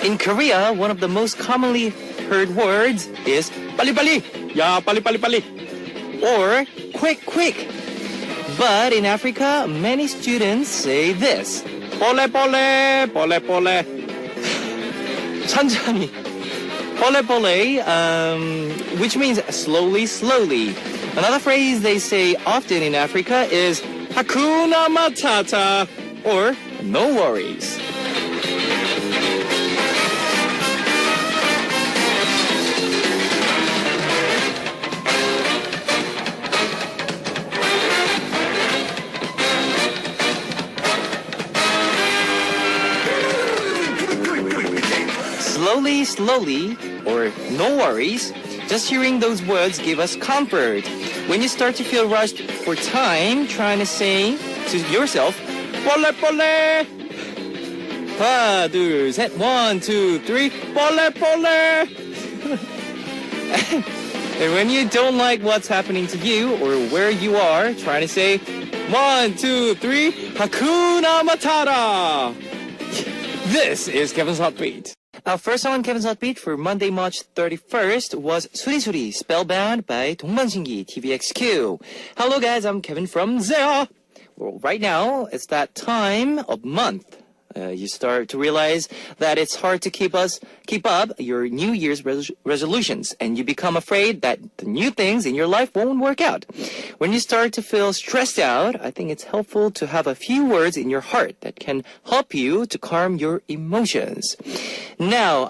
In Korea, one of the most commonly heard words is 빨리빨리, 야 빨리빨리, or quick, quick. But in Africa, many students say this. 뽀레뽀레, 뽀레뽀레. 천천히. 뽀레뽀레, which means slowly, slowly. Another phrase they say often in Africa is Hakuna Matata, or no worries. Slowly, slowly, or no worries, just hearing those words give us comfort. When you start to feel rushed for time, trying to say to yourself, 폴레 폴레. 하나, 둘, 셋, 1, 2, 3, 폴레 폴레. And when you don't like what's happening to you or where you are, trying to say 1, 2, 3, Hakuna Matata. This is Kevin's Hot Beat. Our first song on Kevin's Hot Beat for Monday, March 31st was 수리수리, Spellbound by 동방신기 TVXQ. Hello guys, I'm Kevin from Zea. Well, right now, it's that time of month. You start to realize that it's hard to keep up your New Year's resolutions, and you become afraid that the new things in your life won't work out. When you start to feel stressed out, I think it's helpful to have a few words in your heart that can help you to calm your emotions. Now,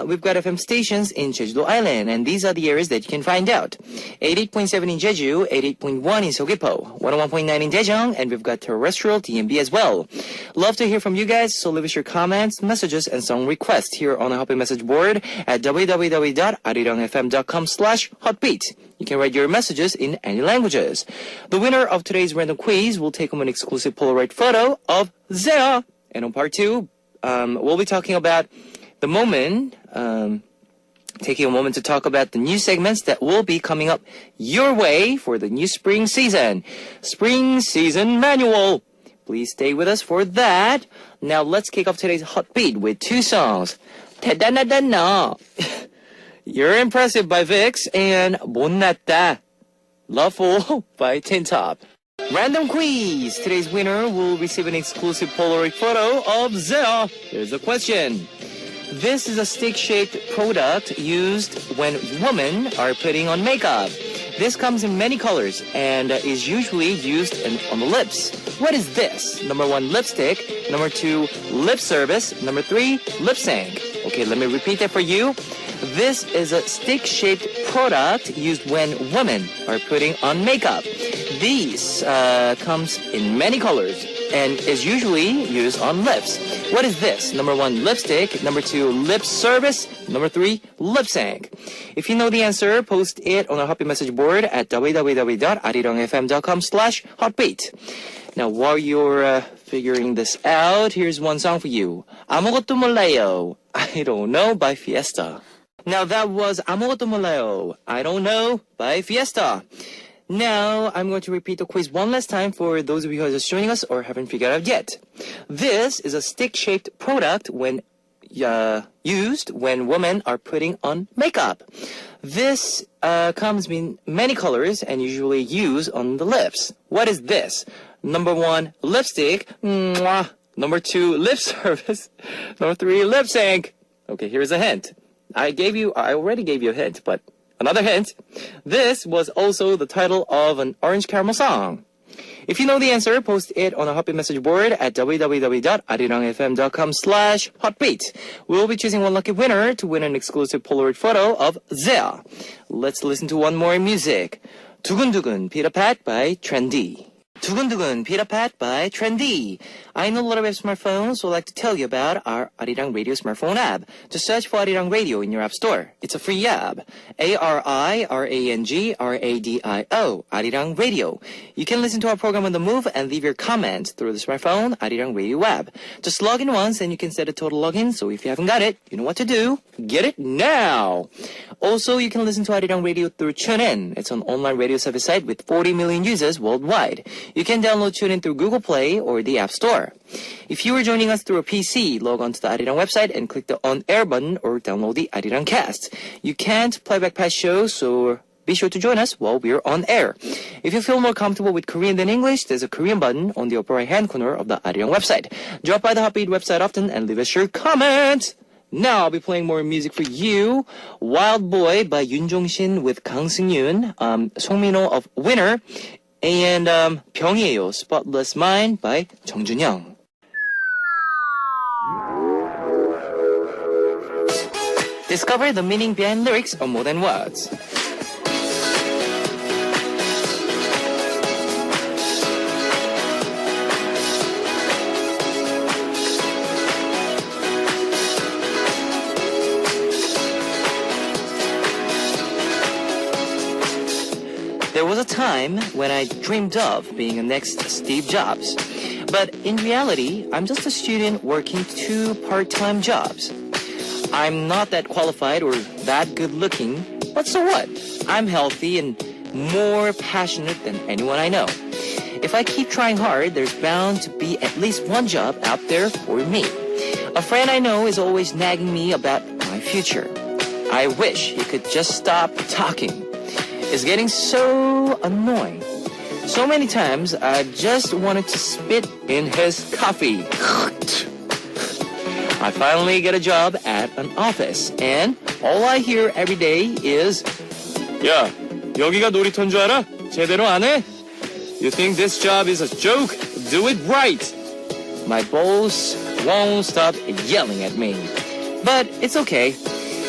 we've got FM stations in Jeju Island, and these are the areas that you can find out. 88.7 in Jeju, 88.1 in Seogwipo, 101.9 in Daejeong, and we've got terrestrial DMB as well. Love to hear from you guys, so leave us your comments, messages, and song requests here on our Happy Message board at www.arirangfm.com/hotbeat. You can write your messages in any languages. The winner of today's random quiz will take home an exclusive Polaroid photo of Zea. And on part 2, we'll be talking about the moment, taking a moment to talk about the new segments that will be coming up your way for the new spring season. Spring Season Manual. Please stay with us for that. Now let's kick off today's Hot Beat with 2 songs. 대단하다 너. You're Impressive by Vix and 못났다. Loveful by Tin Top. Random quiz. Today's winner will receive an exclusive Polaroid photo of Zea. Here's the question. This is a stick-shaped product used when women are putting on makeup. This comes in many colors and is usually used on the lips. What is this? Number 1, lipstick. Number 2, lip service. Number 3, lip sync. Okay, let me repeat that for you. This is a stick-shaped product used when women are putting on makeup. These comes in many colors and is usually used on lips. What is this? Number 1, lipstick. Number 2, lip service. Number 3, lip sync. If you know the answer, post it on our Happy Message board at www.arirangfm.com/hotbeat. Now, while you're figuring this out, here's one song for you. 아무것도 몰라요. I Don't Know by Fiesta. Now, that was 아무것도 몰라요. I Don't Know by Fiesta. Now, I'm going to repeat the quiz one last time for those of you who are just joining us or haven't figured out yet. This is a stick-shaped product when used when women are putting on makeup. This comes in many colors and usually used on the lips. What is this? Number 1, lipstick. Mwah. Number 2, lip service. Number 3, lip sync. Okay, here's a hint. I already gave you a hint, but another hint. This was also the title of an Orange Caramel song. If you know the answer, post it on our Happy Message board at www.arirangfm.com/hotbeat. We'll be choosing one lucky winner to win an exclusive Polaroid photo of Zea. Let's listen to one more music. 두근두근 Peter Pat by Trendy. 두근두근 Peter Pat by Trendy. I know a lot of smartphones, so I'd like to tell you about our Arirang Radio smartphone app. Just search for Arirang Radio in your app store. It's a free app. ARIRANGRADIO, Arirang Radio. You can listen to our program on the move and leave your comments through the smartphone Arirang Radio app. Just log in once and you can set a total login, so if you haven't got it, you know what to do. Get it now! Also, you can listen to Arirang Radio through TuneIn. It's an online radio service site with 40 million users worldwide. You can download TuneIn through Google Play or the App Store. If you are joining us through a PC, log on to the Arirang website and click the On Air button or download the Arirang Cast. You can't play back past shows, so be sure to join us while we're on air. If you feel more comfortable with Korean than English, there's a Korean button on the upper right-hand corner of the Arirang website. Drop by the Heartbeat website often and leave us your comments. Now I'll be playing more music for you. Wild Boy by Yoon Jong-shin with Kang Seung-yoon, Song Min-ho of Winner, and 병이에요, Spotless Mind by Jung Jun-young. Discover the meaning behind lyrics of more than words. There was a time when I dreamed of being the next Steve Jobs. But in reality, I'm just a student working 2 part-time jobs. I'm not that qualified or that good looking, but so what? I'm healthy and more passionate than anyone I know. If I keep trying hard, there's bound to be at least one job out there for me. A friend I know is always nagging me about my future. I wish he could just stop talking. It's getting so annoying. So many times I just wanted to spit in his coffee. I finally get a job at an office and all I hear every day is 야, 여기가 놀이터인 줄 알아? 제대로 안 해? You think this job is a joke? Do it right! My boss won't stop yelling at me. But it's okay.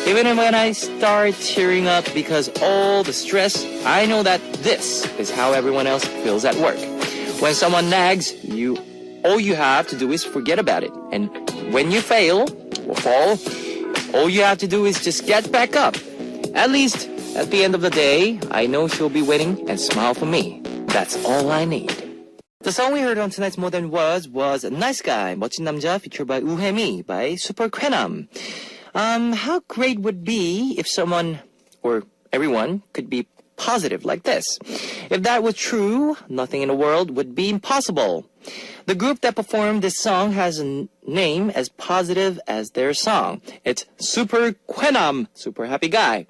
Even when I start tearing up because all the stress, I know that this is how everyone else feels at work. When someone nags, all you have to do is forget about it. And when you fail or fall, all you have to do is just get back up. At least, at the end of the day, I know she'll be waiting and smile for me. That's all I need. The song we heard on tonight's More Than Words was Nice Guy, 멋진 남자, featured by 우혜미 by Super Kwenam. How great would be if someone or everyone could be positive like this? If that was true, nothing in the world would be impossible. The group that performed this song has a name as positive as their song. It's Super Kwenam, Super Happy Guy.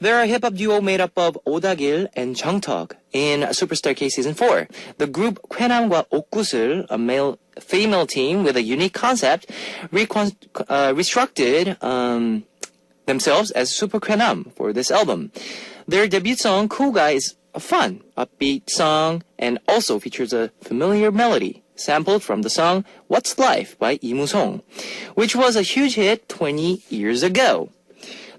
They're a hip-hop duo made up of Oh Da-gil and Jung Tug in Superstar K Season 4. The group Kwenam과 옥구슬, a male-female team with a unique concept, reconstructed themselves as Super Kwenam for this album. Their debut song, Cool Guy, is a fun, upbeat song and also features a familiar melody sampled from the song What's Life by Lee Mu-song, which was a huge hit 20 years ago.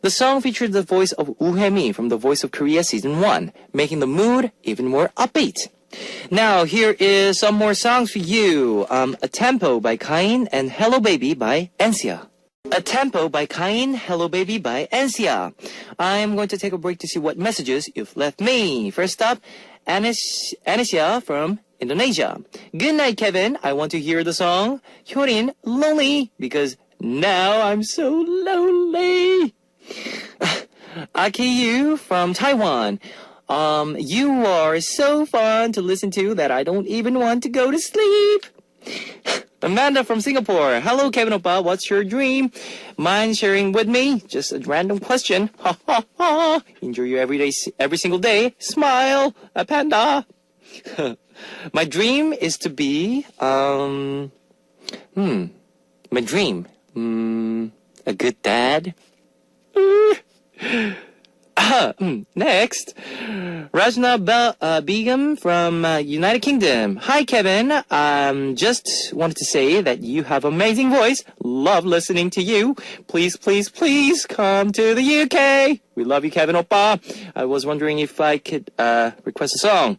The song featured the voice of Woo Hae-mi from The Voice of Korea Season 1, making the mood even more upbeat. Now, here is some more songs for you. A Tempo by Kain and Hello Baby by Ensia. A Tempo by Kain, Hello Baby by Ensia. I'm going to take a break to see what messages you've left me. First up, Anesia from Indonesia. Good night, Kevin. I want to hear the song Hyorin, Lonely, because now I'm so lonely. Akiyu from Taiwan. You are so fun to listen to that I don't even want to go to sleep. Amanda from Singapore. Hello, Kevin Oppa. What's your dream? Mind sharing with me? Just a random question. Ha ha ha. Enjoy your every single day. Smile, a panda. My dream is to be, my dream, a good dad. Next, Rajna Begum from United Kingdom. Hi, Kevin. Just wanted to say that you have amazing voice. Love listening to you. Please, please, please come to the UK. We love you, Kevin Oppa. I was wondering if I could request a song.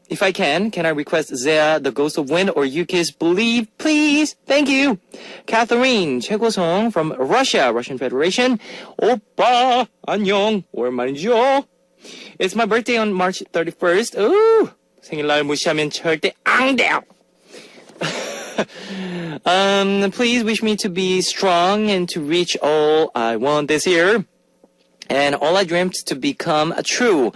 If I can I request Zea, The Ghost of Wind, or Yuki's Believe, please? Thank you. Catherine 최고성 from Russia, Russian Federation. 오빠, 안녕. 오랜만이죠? It's my birthday on March 31st. Ooh, 생일날 무시하면 절대 안 돼요. Please wish me to be strong and to reach all I want this year. And all I dreamt to become true.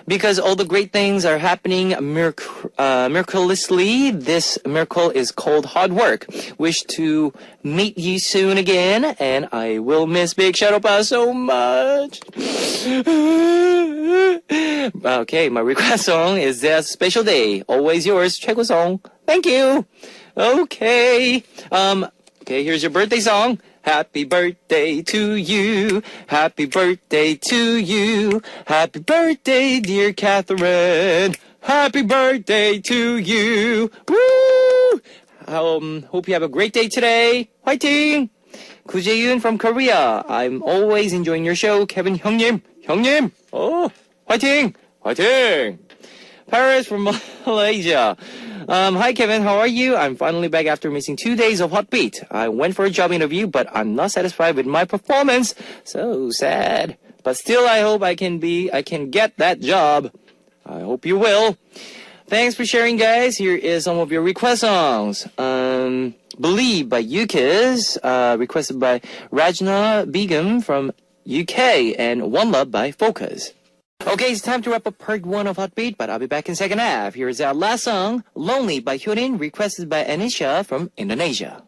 Because all the great things are happening miraculously. This miracle is called hard work. Wish to meet you soon again. And I will miss Big Shadow Pa so much. Okay, my request song is There's a Special Day. Always yours, 최고 song. Thank you. Okay. Okay, here's your birthday song. Happy birthday to you. Happy birthday to you. Happy birthday, dear Catherine. Happy birthday to you. Woo! Hope you have a great day today. 화이팅! 구재윤 from Korea. I'm always enjoying your show. Kevin 형님. Oh, 화이팅! Paris from Malaysia. Hi Kevin, how are you? I'm finally back after missing 2 days of Hot Beat. I went for a job interview, but I'm not satisfied with my performance. So sad. But still, I hope I can get that job. I hope you will. Thanks for sharing, guys. Here is some of your request songs. Believe by Yukis, requested by Rajna Begum from UK, and One Love by Focus. Okay, it's time to wrap up part 1 of Hot Beat, but I'll be back in second half. Here's our last song, Lonely by Hyurin, requested by Anisha from Indonesia.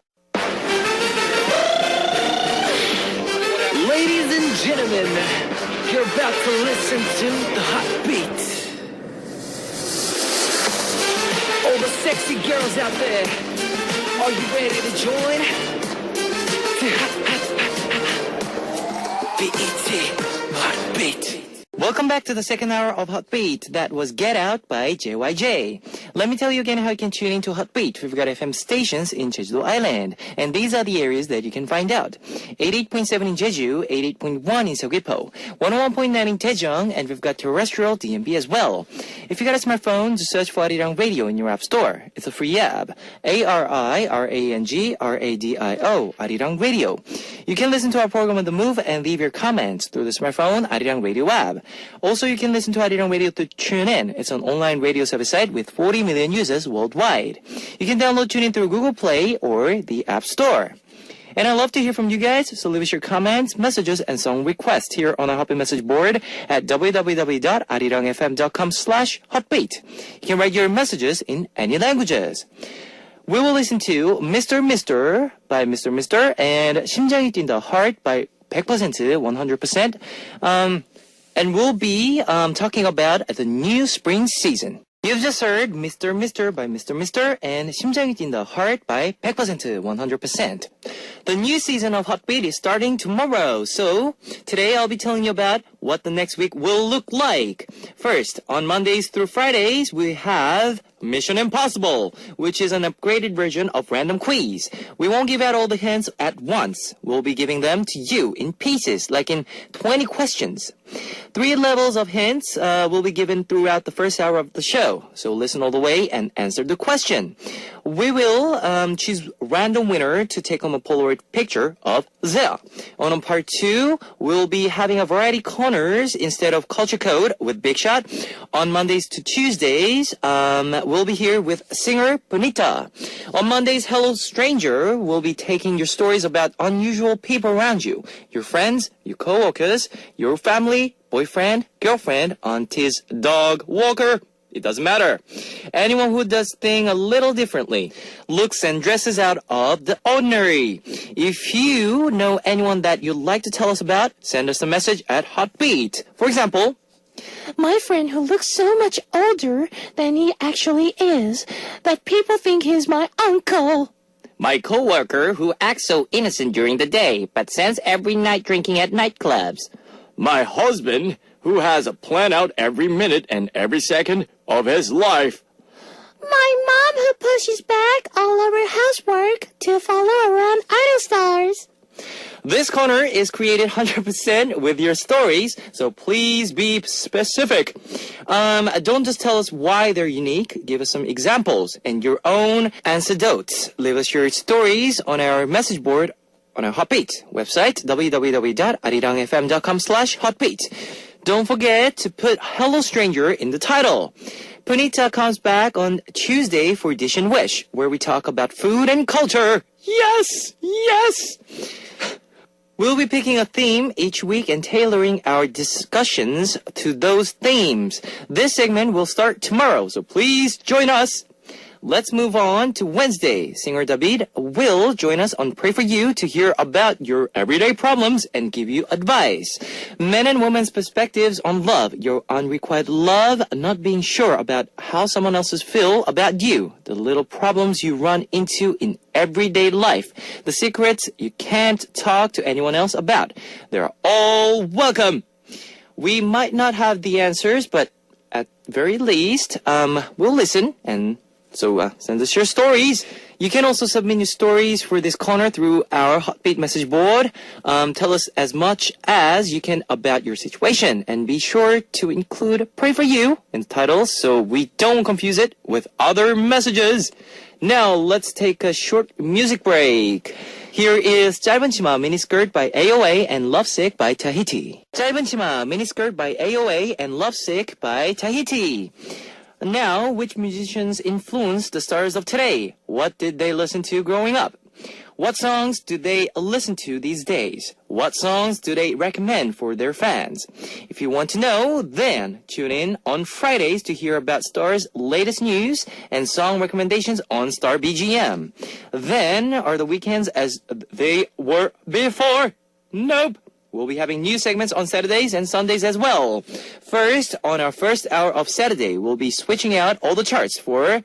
Ladies and gentlemen, you're about to listen to the Hot Beat. All the sexy girls out there, are you ready to join? BET, Hot Beat. Welcome back to the second hour of Hot Beat. That was Get Out by JYJ. Let me tell you again how you can tune into Hot Beat. We've got FM stations in Jeju Island, and these are the areas that you can find out. 88.7 in Jeju, 88.1 in Seogwipo, 101.9 in Daejeong, and we've got terrestrial DMB as well. If you got a smartphone, just search for Arirang Radio in your app store. It's a free app. ARIRANG Arirang Radio. You can listen to our program on the move and leave your comments through the smartphone Arirang Radio app. Also, you can listen to Arirang Radio through TuneIn. It's an online radio service site with 40 million users worldwide. You can download TuneIn through Google Play or the App Store. And I'd love to hear from you guys, so leave us your comments, messages, and song requests here on our Hotbeat message board at www.arirangfm.com/hotbeat. You can write your messages in any languages. We will listen to Mr. Mr. by Mr. Mr. and 심장이 뛴다 Heart by 100%, 100%. And we'll be talking about the new spring season. You've just heard Mr. Mr. by Mr. Mr. and 심장이 뛴다 Heart by 100%, 100%. The new season of Hot Beat is starting tomorrow. So today I'll be telling you about what the next week will look like. First, on Mondays through Fridays, we have Mission Impossible, which is an upgraded version of Random Quiz. We won't give out all the hints at once. We'll be giving them to you in pieces, like in 20 questions. 3 levels of hints will be given throughout the first hour of the show. So listen all the way and answer the question. We will choose random winner to take home a Polaroid picture of Zea. On part 2, we'll be having a variety corners instead of culture code with Big Shot. On Mondays to Tuesdays, we'll be here with singer Punita. On Mondays, Hello Stranger, we'll be taking your stories about unusual people around you. Your friends, your coworkers, your family, boyfriend, girlfriend, aunties, dog, walker. It doesn't matter. Anyone who does things a little differently, looks and dresses out of the ordinary. If you know anyone that you'd like to tell us about, send us a message at Hotbeat. For example, my friend who looks so much older than he actually is that people think he's my uncle. My coworker who acts so innocent during the day but spends every night drinking at nightclubs. My husband who has a plan out every minute and every second of his life. My mom who pushes back all of her housework to follow around idol stars. This corner is created 100% with your stories, so please be specific. Don't just tell us why they're unique. Give us some examples and your own anecdotes. Leave us your stories on our message board on our Hotbeat website, www.arirangfm.com/hotbeat. Don't forget to put Hello Stranger in the title. Punita comes back on Tuesday for Dish and Wish, where we talk about food and culture. Yes! Yes! We'll be picking a theme each week and tailoring our discussions to those themes. This segment will start tomorrow, so please join us. Let's move on to Wednesday. Singer David will join us on Pray For You to hear about your everyday problems and give you advice. Men and women's perspectives on love, your unrequited love, not being sure about how someone else feel about you, the little problems you run into in everyday life, the secrets you can't talk to anyone else about. They're all welcome. We might not have the answers, but at very least, we'll listen and so send us your stories. You can also submit your stories for this corner through our Hotbeat message board. Tell us as much as you can about your situation. And be sure to include Pray For You in the title so we don't confuse it with other messages. Now, let's take a short music break. Here is 짧은 치마 miniskirt by AOA and Lovesick by Tahiti. 짧은 치마 miniskirt by AOA and Lovesick by Tahiti. Now, which musicians influenced the stars of today? What did they listen to growing up? What songs do they listen to these days? What songs do they recommend for their fans? If you want to know, then tune in on Fridays to hear about stars' latest news and song recommendations on Star BGM. Then are the weekends as they were before? Nope. We'll be having new segments on Saturdays and Sundays as well. First, on our first hour of Saturday, we'll be switching out all the charts for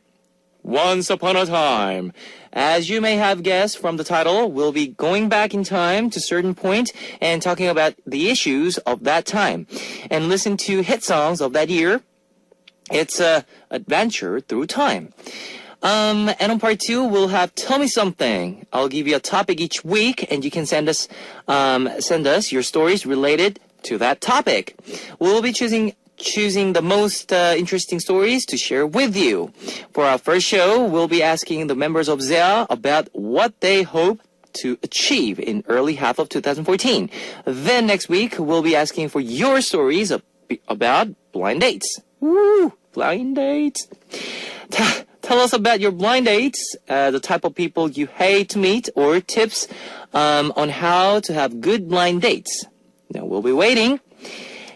Once Upon a Time. As you may have guessed from the title, we'll be going back in time to a certain point and talking about the issues of that time and listen to hit songs of that year. It's an adventure through time. And on part 2, we'll have Tell Me Something. I'll give you a topic each week, and you can send us your stories related to that topic. We'll be choosing the most interesting stories to share with you. For our first show, we'll be asking the members of ZEA about what they hope to achieve in early half of 2014. Then next week, we'll be asking for your stories about blind dates. Woo! Blind dates. Tell us about your blind dates, the type of people you hate to meet, or tips on how to have good blind dates. Now, we'll be waiting.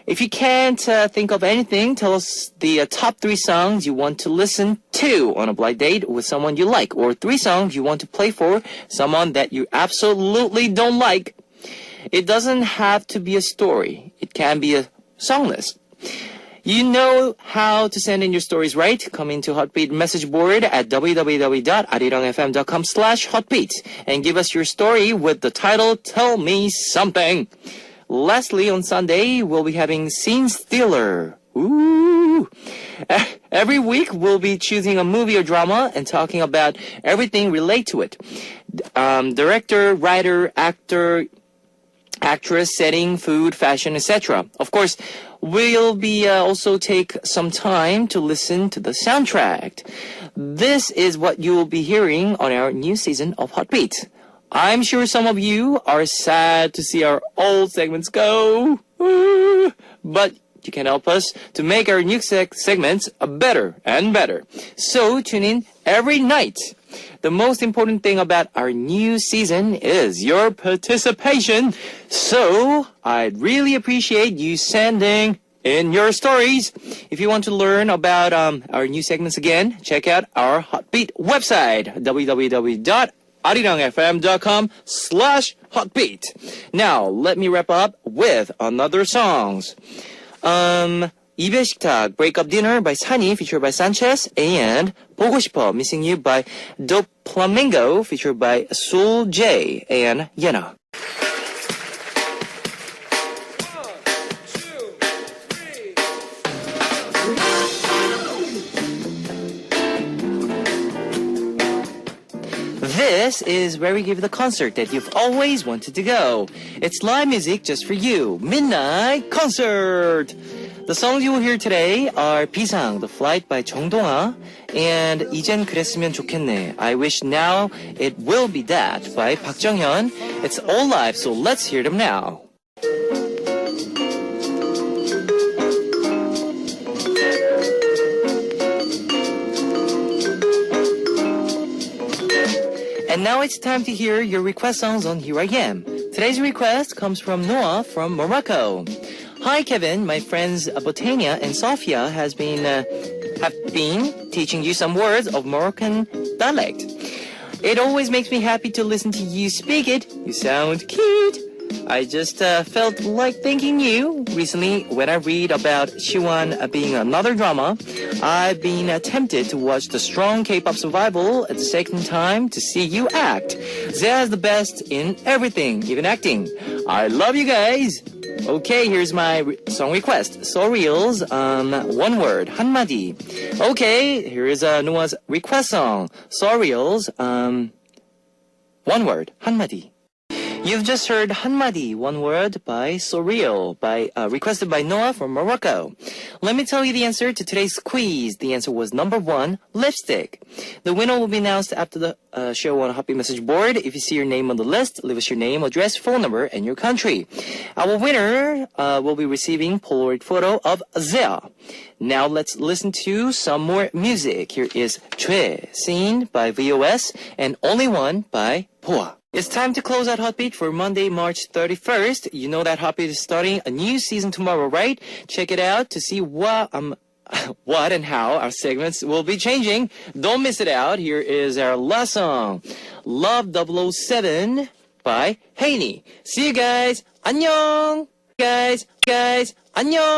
If you can't think of anything, tell us the top 3 songs you want to listen to on a blind date with someone you like, or 3 songs you want to play for someone that you absolutely don't like. It doesn't have to be a story. It can be a song list. You know how to send in your stories, right? Come into Hotbeat message board at www.arirangfm.com/hotbeat and give us your story with the title, Tell Me Something. Lastly, on Sunday, we'll be having Scene Stealer. Ooh! Every week, we'll be choosing a movie or drama and talking about everything related to it. Director, writer, actor, actress, setting, food, fashion, etc. Of course, we'll be also take some time to listen to the soundtrack. This is what you will be hearing on our new season of Hotbeat. I'm sure some of you are sad to see our old segments go, but you can help us to make our new segments better and better. So tune in every night. The most important thing about our new season is your participation. So I'd really appreciate you sending in your stories. If you want to learn about our new segments again, check out our Hotbeat website, www.arirangfm.com/hotbeat. Now, let me wrap up with another songs. 이별 식탁, Breakup Dinner by Sunny, featured by Sanchez, and 보고 싶어, Missing You by Dope Flamingo, featured by Soul J and Yena. This is where we give the concert that you've always wanted to go. It's live music just for you. Midnight Concert! The songs you will hear today are 비상, The Flight by 정동아, and 이젠 그랬으면 좋겠네, I Wish Now It Will Be That by 박정현. It's all live, so let's hear them now. And now it's time to hear your request songs on Here I Am. Today's request comes from Noah from Morocco. Hi, Kevin. My friends Botania and Sofia have been teaching you some words of Moroccan dialect. It always makes me happy to listen to you speak it. You sound cute. I just felt like thanking you. Recently, when I read about Shiwan being another drama, I've been tempted to watch the strong K-pop survival at the second time to see you act. Zea is the best in everything, even acting. I love you guys. Okay, here's my song request. Surreal's one word, 한마디. Okay, here is Noah's request song. Surreal's one word, 한마디. You've just heard 한마디, one word by Surreal, requested by Noah from Morocco. Let me tell you the answer to today's quiz. The answer was number 1, lipstick. The winner will be announced after the show on Happy Message Board. If you see your name on the list, leave us your name, address, phone number, and your country. Our winner will be receiving Polaroid photo of Zea. Now let's listen to some more music. Here is 죄, seen by VOS, and Only One by Poa. It's time to close out Hotbeat for Monday, March 31st. You know that Hotbeat is starting a new season tomorrow, right? Check it out to see what and how our segments will be changing. Don't miss it out. Here is our last song, Love 007 by Haney. See you guys. 안녕. Guys, 안녕.